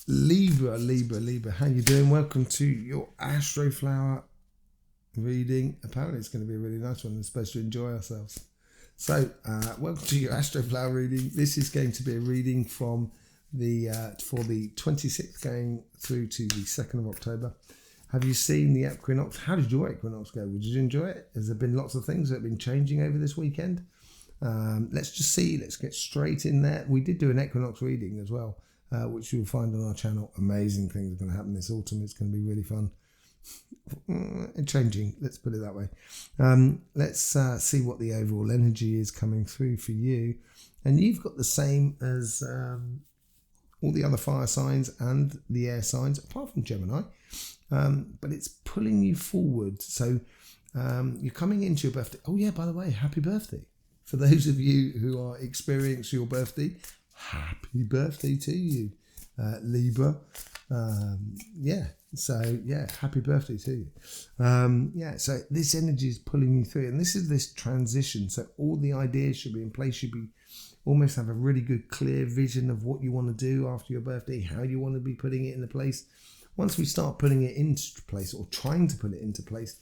Libra, how you doing? Welcome to your Astroflower reading. Apparently it's going to be a really nice one. We're supposed to enjoy ourselves. So, welcome to your Astroflower reading. This is going to be a reading from the for the 26th going through to the 2nd of October. Have you seen the equinox? How did your equinox go? Did you enjoy it? Has there been lots of things that have been changing over this weekend? Let's just see. Let's get straight in there. We did do an equinox reading as well, which you'll find on our channel. Amazing things are going to happen this autumn. It's going to be really fun. Changing, let's put it that way. Let's see what the overall energy is coming through for you. And you've got the same as all the other fire signs and the air signs, apart from Gemini. But it's pulling you forward. So you're coming into your birthday. Oh yeah, by the way, happy birthday. For those of you who are experiencing your birthday, happy birthday to you, Libra. Happy birthday to you. So this energy is pulling you through, and this is this transition. So all the ideas should be in place. You almost have a really good, clear vision of what you want to do after your birthday, how you want to be putting it into place. Once we start putting it into place, or trying to put it into place,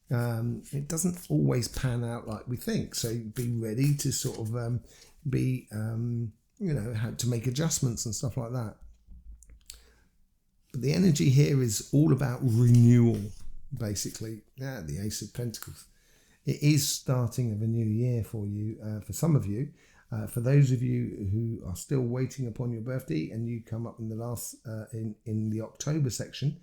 it doesn't always pan out like we think. So be ready to sort of how to make adjustments and stuff like that. But the energy here is all about renewal, basically. The Ace of Pentacles. It is starting of a new year for you, for some of you. For those of you who are still waiting upon your birthday and you come up in the last, in the October section,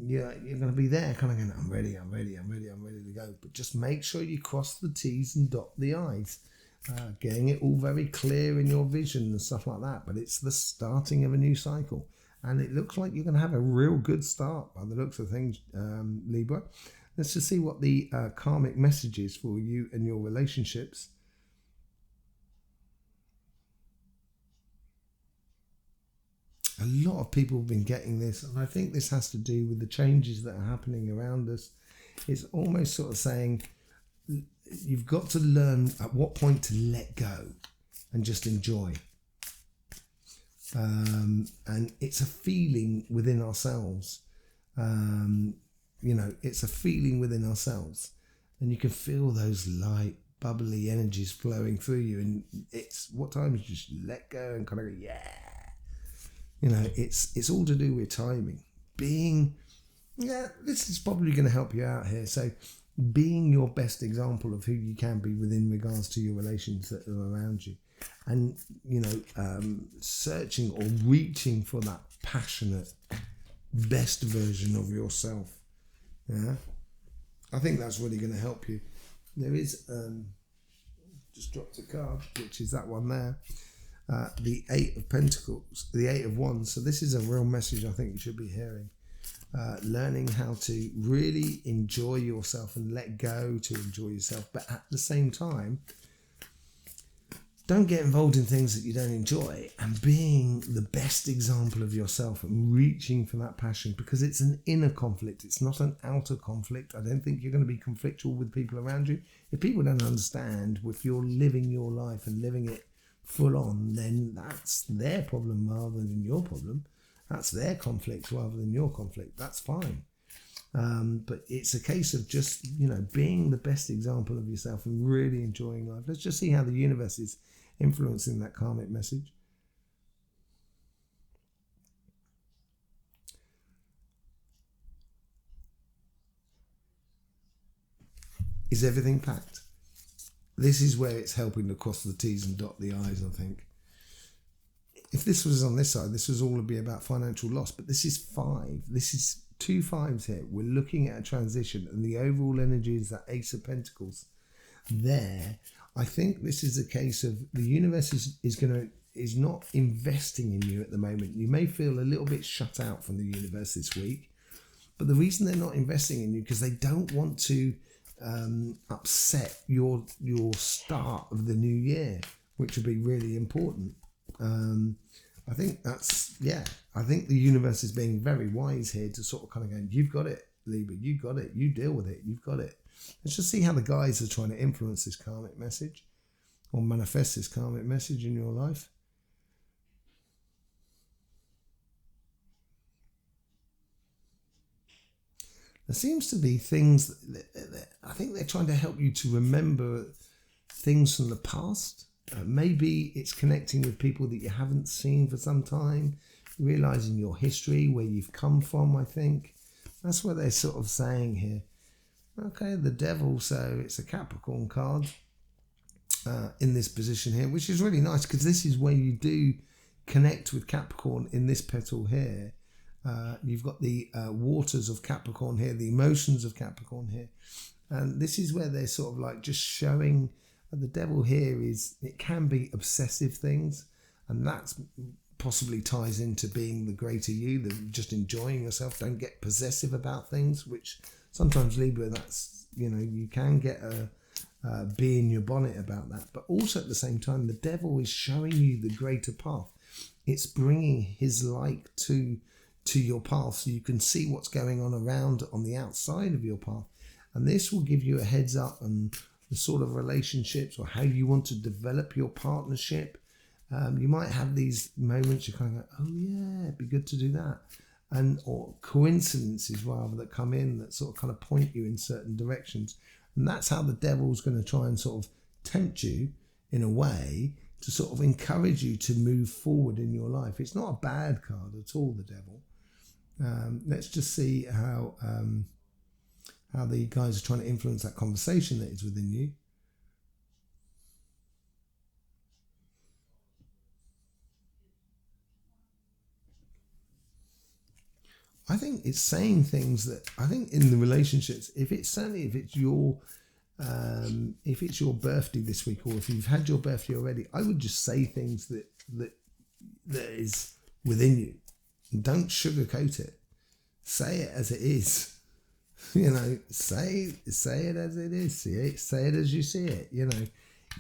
you're going to be there kind of going, I'm ready to go. But just make sure you cross the T's and dot the I's. Getting it all very clear in your vision and stuff like that. But it's the starting of a new cycle. And it looks like you're going to have a real good start by the looks of things, Libra. Let's just see what the karmic message is for you and your relationships. A lot of people have been getting this, and I think this has to do with the changes that are happening around us. It's almost sort of saying you've got to learn at what point to let go and just enjoy. And it's a feeling within ourselves. It's a feeling within ourselves, and you can feel those light, bubbly energies flowing through you. And it's what time you just let go and kind of go, yeah. It's all to do with timing. This is probably going to help you out here. So being your best example of who you can be within regards to your relations that are around you. And, searching or reaching for that passionate, best version of yourself. Yeah. I think that's really going to help you. There is, just dropped a card, which is that one there. The 8 of Pentacles, the 8 of Wands. So this is a real message I think you should be hearing. Learning how to really enjoy yourself and let go to enjoy yourself. But at the same time, don't get involved in things that you don't enjoy, and being the best example of yourself and reaching for that passion, because it's an inner conflict. It's not an outer conflict. I don't think you're going to be conflictual with people around you. If people don't understand, if you're living your life and living it full on, then that's their problem rather than your problem. That's their conflict rather than your conflict. That's fine. But it's a case of just, being the best example of yourself and really enjoying life. Let's just see how the universe is influencing that karmic message. Is everything packed? This is where it's helping to cross the T's and dot the I's, I think. If this was on this side, this was all to be about financial loss, but this is 5. This is 2 5s here. We're looking at a transition, and the overall energy is that Ace of Pentacles there. I think this is a case of the universe is not investing in you at the moment. You may feel a little bit shut out from the universe this week, but the reason they're not investing in you because they don't want to upset your start of the new year, which would be really important. I think I think the universe is being very wise here to sort of kind of go, you've got it, Libra, you got it, you deal with it, you've got it. Let's just see how the guides are trying to influence this karmic message or manifest this karmic message in your life. There seems to be things I think they're trying to help you to remember things from the past. Maybe it's connecting with people that you haven't seen for some time, realizing your history, where you've come from. I think that's what they're sort of saying here. Okay, the devil, so it's a Capricorn card in this position here, which is really nice because this is where you do connect with Capricorn in this petal here. You've got the waters of Capricorn here, the emotions of Capricorn here. And this is where they're sort of like just showing the devil here is, it can be obsessive things. And that's possibly ties into being the greater you, the just enjoying yourself. Don't get possessive about things, which sometimes Libra, that's, you know, you can get a bee in your bonnet about that. But also at the same time, the devil is showing you the greater path. It's bringing his light to your path so you can see what's going on around on the outside of your path. And this will give you a heads up on the sort of relationships or how you want to develop your partnership. You might have these moments you're kind of like, oh yeah, it'd be good to do that. And or coincidences rather that come in that sort of kind of point you in certain directions. And that's how the devil's going to try and sort of tempt you in a way to sort of encourage you to move forward in your life. It's not a bad card at all, the devil. Let's just see how the guys are trying to influence that conversation that is within you. I think it's saying things that I think in the relationships, if it's your birthday this week, or if you've had your birthday already, I would just say things that is within you. Don't sugarcoat it. Say it as it is. You know, say it as it is. Say it as you see it. You know,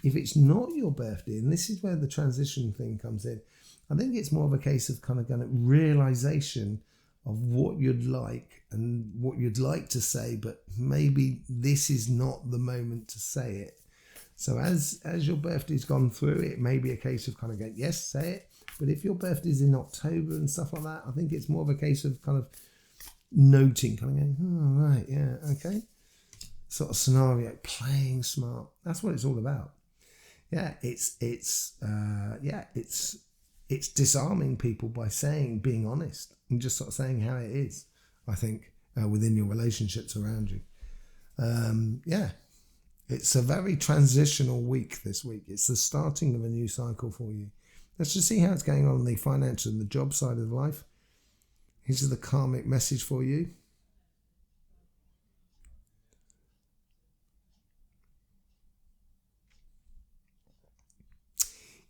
if it's not your birthday, and this is where the transition thing comes in, I think it's more of a case of kind of realization of what you'd like and what you'd like to say, but maybe this is not the moment to say it. So as your birthday's gone through, it may be a case of kind of going, yes, say it. But if your birthday's in October and stuff like that, I think it's more of a case of kind of noting, kind of going, oh, right, yeah, okay. Sort of scenario, playing smart. That's what it's all about. Yeah, it's disarming people by being honest and just sort of saying how it is, I think, within your relationships around you. It's a very transitional week this week. It's the starting of a new cycle for you. Let's just see how it's going on the financial and the job side of life. Here's the karmic message for you.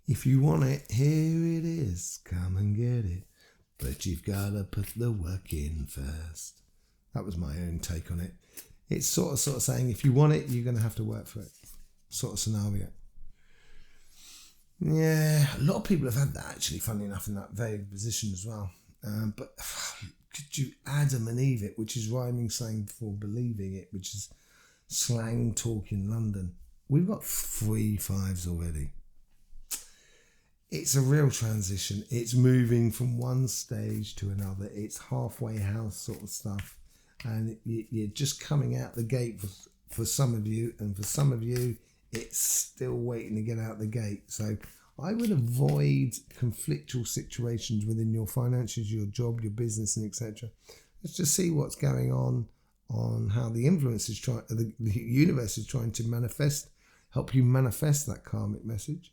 If you want it, here it is. Come and get it. But you've got to put the work in first. That was my own take on it. It's sort of saying if you want it, you're going to have to work for it. Sort of scenario. Yeah, a lot of people have had that actually, funnily enough, in that vague position as well. But could you Adam and Eve it, which is rhyming slang for believing it, which is slang talk in London. We've got 3 5s already. It's a real transition. It's moving from one stage to another. It's halfway house sort of stuff. And you're just coming out the gate for some of you. And for some of you, it's still waiting to get out the gate. So I would avoid conflictual situations within your finances, your job, your business, and etc. Let's just see what's going on how the influence is the universe is trying to help you manifest that karmic message.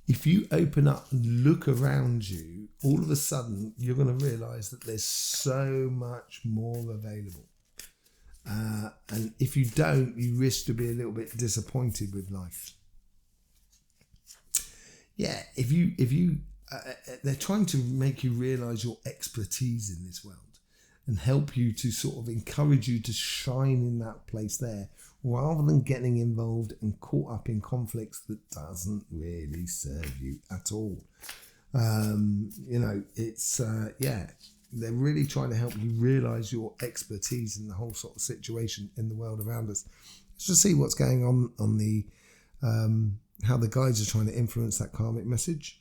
If you open up and look around you, all of a sudden you're going to realize that there's so much more available. And if you don't, you risk to be a little bit disappointed with life. Yeah, if you they're trying to make you realize your expertise in this world and help you to sort of encourage you to shine in that place there, rather than getting involved and caught up in conflicts that doesn't really serve you at all. They're really trying to help you realize your expertise in the whole sort of situation in the world around us. Let's just see what's going on the how the guides are trying to influence that karmic message.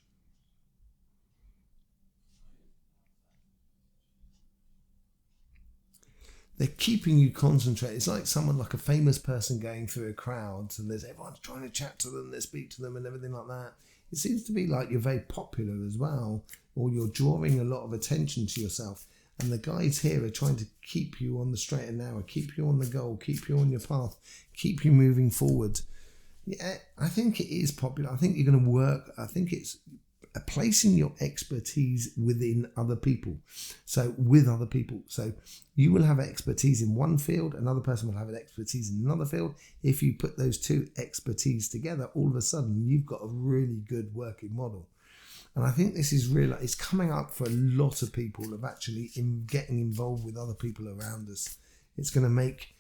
they're keeping you concentrated. It's like someone, like a famous person going through a crowd, and there's everyone's trying to chat to them, they speak to them and everything like that. It seems to be like you're very popular as well, or you're drawing a lot of attention to yourself. And the guys here are trying to keep you on the straight and narrow, keep you on the goal, keep you on your path, keep you moving forward. Yeah, I think it is popular. I think you're going to work. I think it's placing your expertise within other people. So with other people. So you will have expertise in one field, another person will have an expertise in another field. If you put those two expertise together, all of a sudden you've got a really good working model. And I think this is real. It's coming up for a lot of people of actually getting involved with other people around us. It's going to make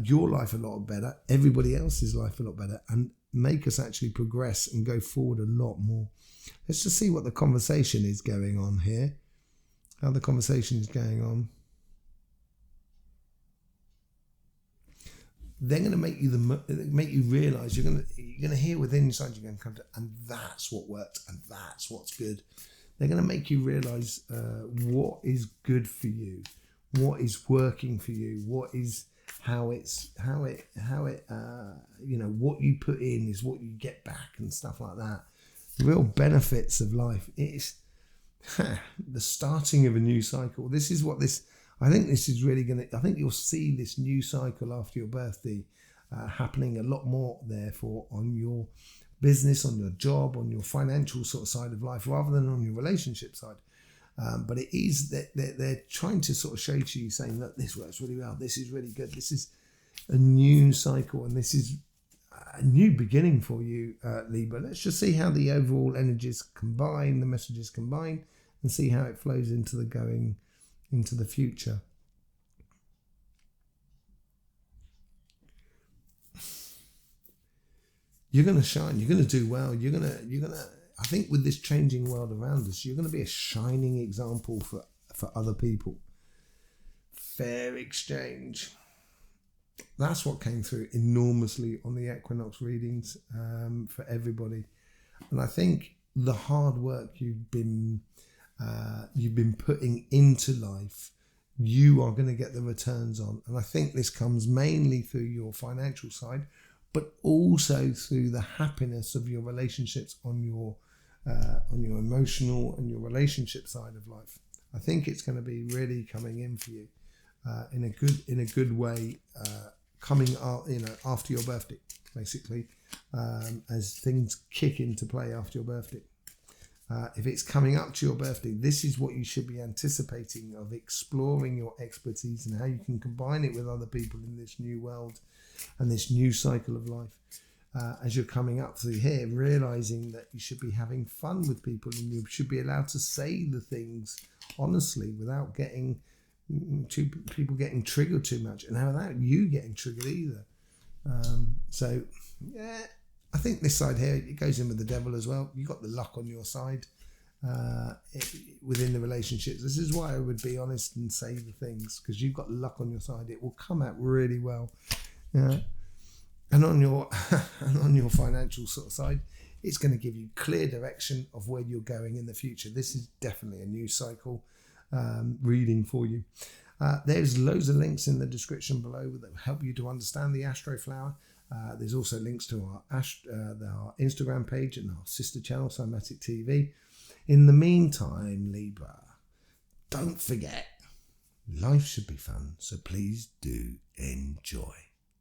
your life a lot better, everybody else's life a lot better, and make us actually progress and go forward a lot more. Let's just see what the conversation is going on here. How the conversation is going on. They're going to make you realise you're going to hear within inside you're going to come to, and that's what works and that's what's good. They're going to make you realise what is good for you, what is working for you, what you put in is what you get back and stuff like that. Real benefits of life. It's the starting of a new cycle. This is what this. I think this is really going to. I think you'll see this new cycle after your birthday happening a lot more. Therefore, on your business, on your job, on your financial sort of side of life, rather than on your relationship side. But it is that they're trying to sort of show to you, saying, look, this works really well. This is really good. This is a new cycle, and this is a new beginning for you, Libra. Let's just see how the overall energies combine, the messages combine, and see how it flows into the future. You're going to shine. You're going to do well. You're going to. I think with this changing world around us, you're going to be a shining example for other people. Fair exchange. That's what came through enormously on the equinox readings for everybody. And I think the hard work you've been putting into life, you are going to get the returns on. And I think this comes mainly through your financial side, but also through the happiness of your relationships on your emotional and your relationship side of life. I think it's going to be really coming in for you in a good way, coming out, after your birthday, basically, as things kick into play after your birthday. If it's coming up to your birthday, this is what you should be anticipating, of exploring your expertise and how you can combine it with other people in this new world and this new cycle of life. As you're coming up through here, realizing that you should be having fun with people, and you should be allowed to say the things honestly without getting people getting triggered too much, and without you getting triggered either. So yeah, I think this side here, it goes in with the devil as well. You've got the luck on your side within the relationships. This is why I would be honest and say the things, because you've got luck on your side. It will come out really well. And on your financial sort of side, it's going to give you clear direction of where you're going in the future. This is definitely a new cycle reading for you. There's loads of links in the description below that will help you to understand the Astroflower. There's also links to our Instagram page and our sister channel, Somatic TV. In the meantime, Libra, don't forget, life should be fun, so please do enjoy.